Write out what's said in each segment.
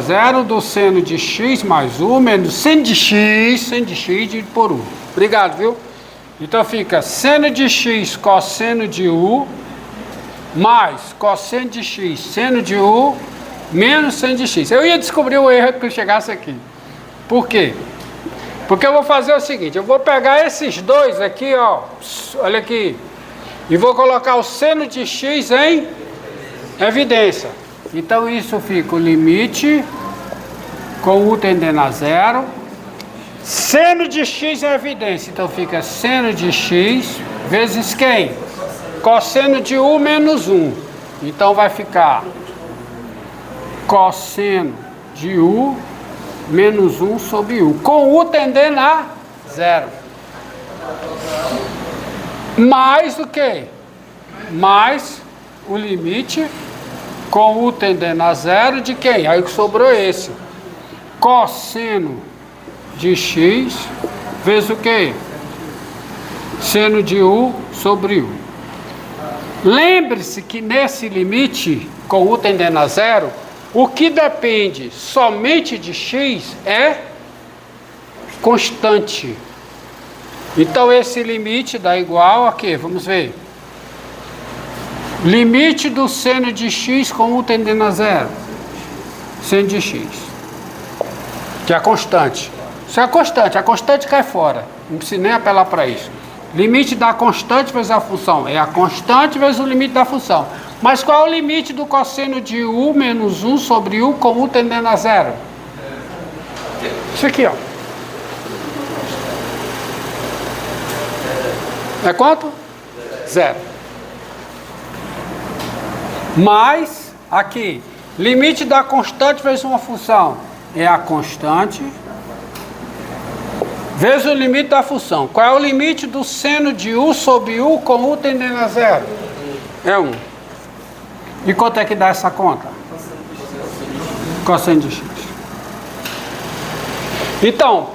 Zero do seno de x mais u menos seno de x dividido por u. Obrigado, viu? Então fica seno de x cosseno de u mais cosseno de x seno de u menos seno de x. Eu ia descobrir o erro que eu chegasse aqui. Por quê? Porque eu vou fazer o seguinte, eu vou pegar esses dois aqui, ó, olha aqui, e vou colocar o seno de x em evidência. Então isso fica o limite com u tendendo a zero, seno de x em evidência, então fica seno de x vezes quem? Cosseno de u menos 1. Então vai ficar cosseno de u menos 1 sobre u, com u tendendo a zero. Mais o que? Mais o limite com u tendendo a zero de quem? Aí que sobrou esse. Cosseno de x vezes o que? Seno de u sobre u. Lembre-se que nesse limite, com u tendendo a zero, o que depende somente de x é constante. Então esse limite dá igual a quê? Vamos ver. Limite do seno de x com u tendendo a zero. Seno de x. Que é a constante. Isso é a constante cai fora. Não precisa nem apelar para isso. Limite da constante vezes a função. É a constante vezes o limite da função. Mas qual é o limite do cosseno de u menos 1 sobre u com u tendendo a zero? Isso aqui, ó. É quanto? Zero. Mais, aqui, limite da constante vezes uma função. É a constante vezes o limite da função. Qual é o limite do seno de u sobre u com u tendendo a zero? É 1. E quanto é que dá essa conta? Cosseno de x. Então,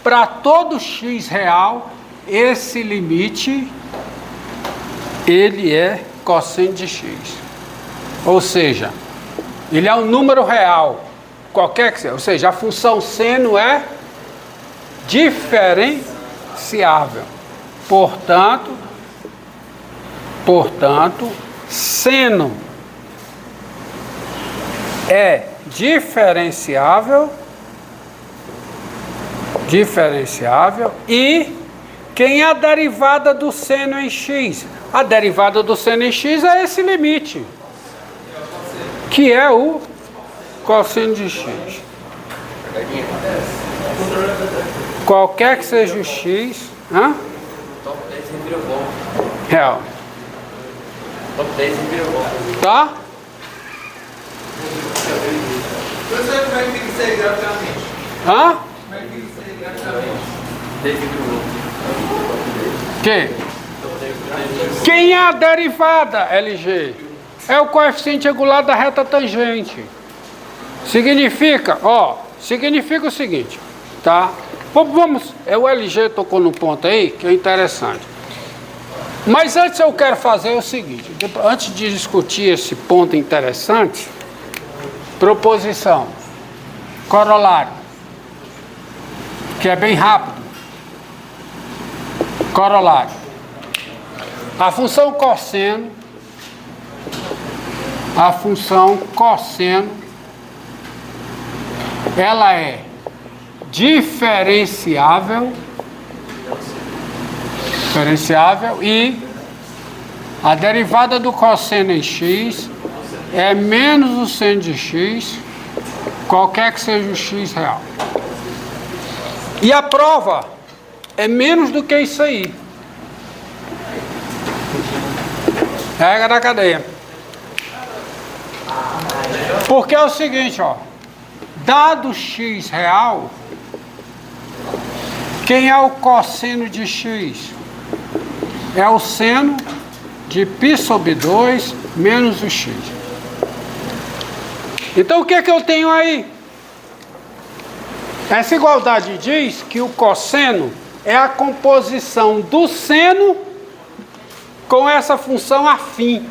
para todo x real, esse limite, ele é cosseno de x. Ou seja, ele é um número real, qualquer que seja. Ou seja, a função seno é diferenciável. Portanto, seno é diferenciável e quem é a derivada do seno em x? A derivada do seno em x é esse limite, que é o cosseno de x. Qualquer que seja o x, real. Tá? Professor, como é que fica isso aí graficamente? Hã? Como é que fica isso aí graficamente? Quem é a derivada, LG? É o coeficiente angular da reta tangente. Significa o seguinte, tá? O LG tocou num ponto aí que é interessante. Mas antes eu quero fazer o seguinte, antes de discutir esse ponto interessante, proposição, corolário, que é bem rápido. Corolário. A função cosseno, ela é diferenciável e a derivada do cosseno em x é menos o seno de x, qualquer que seja o x real. E a prova é menos do que isso aí. Regra da cadeia. Porque é o seguinte, ó. Dado x real, quem é o cosseno de x? É o seno de π sobre 2 menos o x. Então o que é que eu tenho aí? Essa igualdade diz que o cosseno é a composição do seno com essa função afim.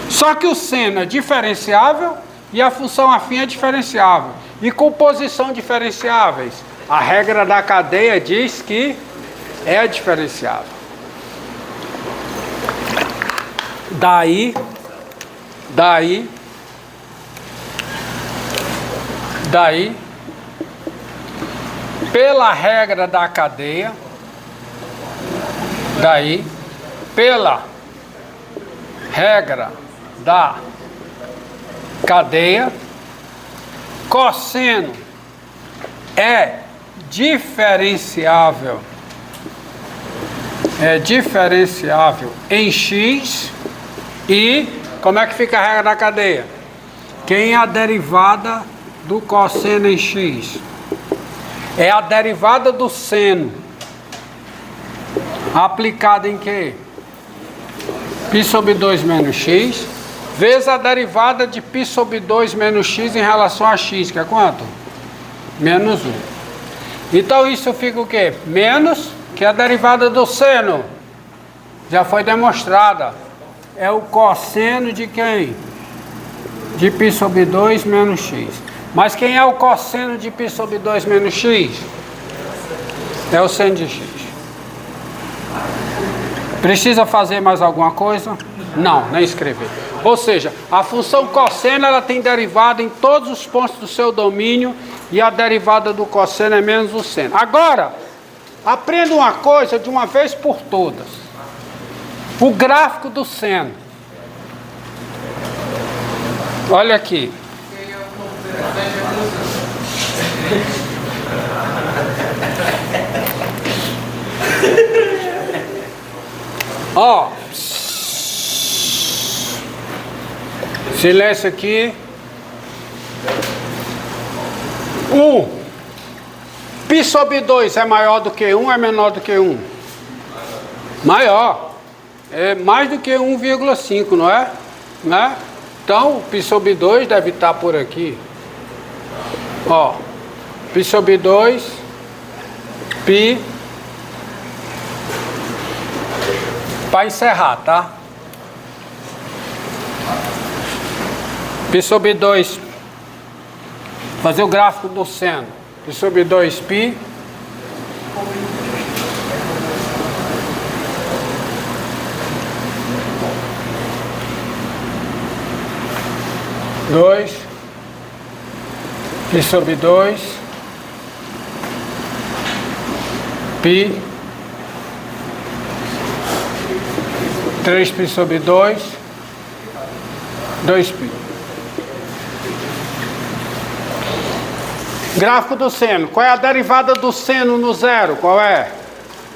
Só que o seno é diferenciável e a função afim é diferenciável. E composição diferenciáveis? A regra da cadeia diz que é diferenciável. Daí, pela regra da cadeia, pela regra da cadeia, cosseno é diferenciável em x e como é que fica a regra da cadeia? Quem é a derivada do cosseno em x? É a derivada do seno aplicada em quê? Π sobre 2 menos x vezes a derivada de π sobre 2 menos x em relação a x, que é quanto? Menos 1. Então isso fica o quê? Menos, que é a derivada do seno. Já foi demonstrada. É o cosseno de quem? De π sobre 2 menos x. Mas quem é o cosseno de π sobre 2 menos x? É o seno de x. Precisa fazer mais alguma coisa? Não, nem escrever. Ou seja, a função cosseno ela tem derivada em todos os pontos do seu domínio e a derivada do cosseno é menos o seno. Agora, aprenda uma coisa de uma vez por todas. O gráfico do seno. Olha aqui. Ó. Silêncio aqui. 1. Π sobre 2 é maior do que 1 ou é menor do que 1? Maior. É mais do que 1,5, não é? Né? Então, π sobre 2 deve estar por aqui. Ó. Π sobre 2. Π. Para encerrar, tá? Π sobre 2. Fazer o gráfico do seno. Π sobre 2π. Π sobre 2. Π. 3π sobre 2. 2π. Gráfico do seno. Qual é a derivada do seno no zero? Qual é?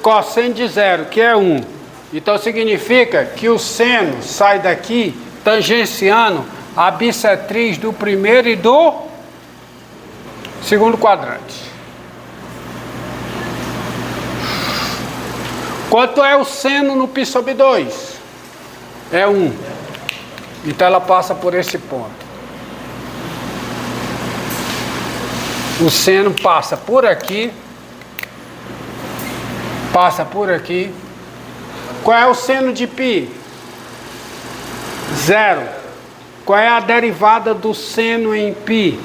Cosseno de zero, que é 1. Então significa que o seno sai daqui tangenciando a bissetriz do primeiro e do segundo quadrante. Quanto é o seno no π sobre 2? É 1. Então ela passa por esse ponto. O seno passa por aqui. Passa por aqui. Qual é o seno de π? 0. Qual é a derivada do seno em π?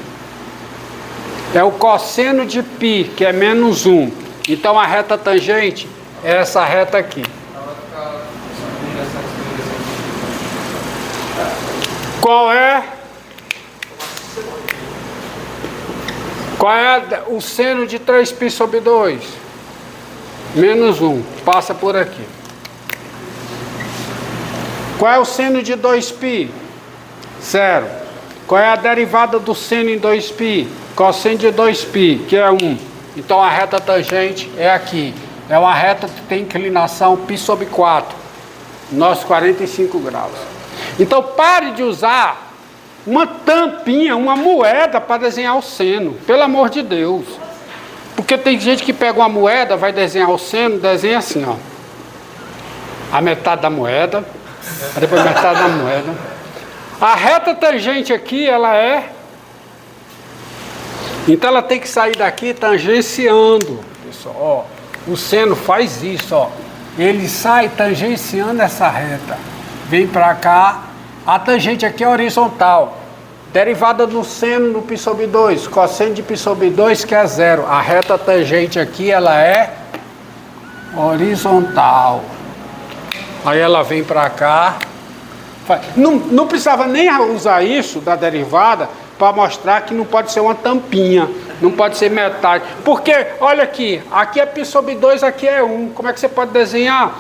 É o cosseno de π, que é menos 1. Então a reta tangente é essa reta aqui. Qual é o seno de 3π sobre 2? Menos 1. Passa por aqui. Qual é o seno de 2π? 0. Qual é a derivada do seno em 2π? Cosseno de 2π, que é 1. Então a reta tangente é aqui. É uma reta que tem inclinação π sobre 4. Nós 45 graus. Então pare de usar uma tampinha, uma moeda para desenhar o seno. Pelo amor de Deus. Porque tem gente que pega uma moeda, vai desenhar o seno, desenha assim, ó. A metade da moeda, depois a metade da moeda. A reta tangente aqui, ela é... Então ela tem que sair daqui tangenciando. Pessoal, ó. O seno faz isso, ó. Ele sai tangenciando essa reta. Vem para cá. A tangente aqui é horizontal. Derivada do seno do π sobre 2. Cosseno de π sobre 2 que é zero. A reta tangente aqui, ela é horizontal. Aí ela vem para cá. Não precisava nem usar isso da derivada para mostrar que não pode ser uma tampinha. Não pode ser metade. Porque, olha aqui. Aqui é π sobre 2, aqui é 1. Como é que você pode desenhar?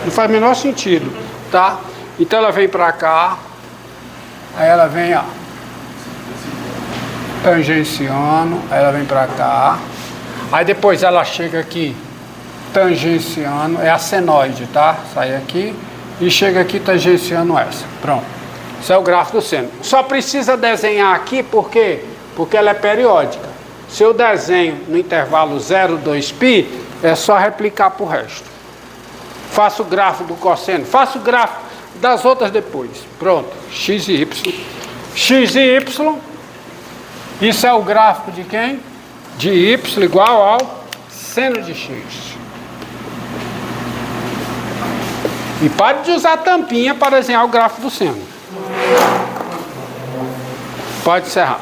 Não faz o menor sentido. Tá? Então ela vem para cá. Aí ela vem, ó, tangenciando, aí ela vem pra cá. Aí depois ela chega aqui, tangenciando, é a senoide, tá? Sai aqui e chega aqui tangenciando essa. Pronto. Isso é o gráfico do seno. Só precisa desenhar aqui, por quê? Porque ela é periódica. Se eu desenho no intervalo 0, 2π, é só replicar pro resto. Faço o gráfico do cosseno, faço o gráfico das outras depois. Pronto, x e y. X e y, isso é o gráfico de quem? De y igual ao seno de x. E pare de usar a tampinha para desenhar o gráfico do seno. Pode encerrar.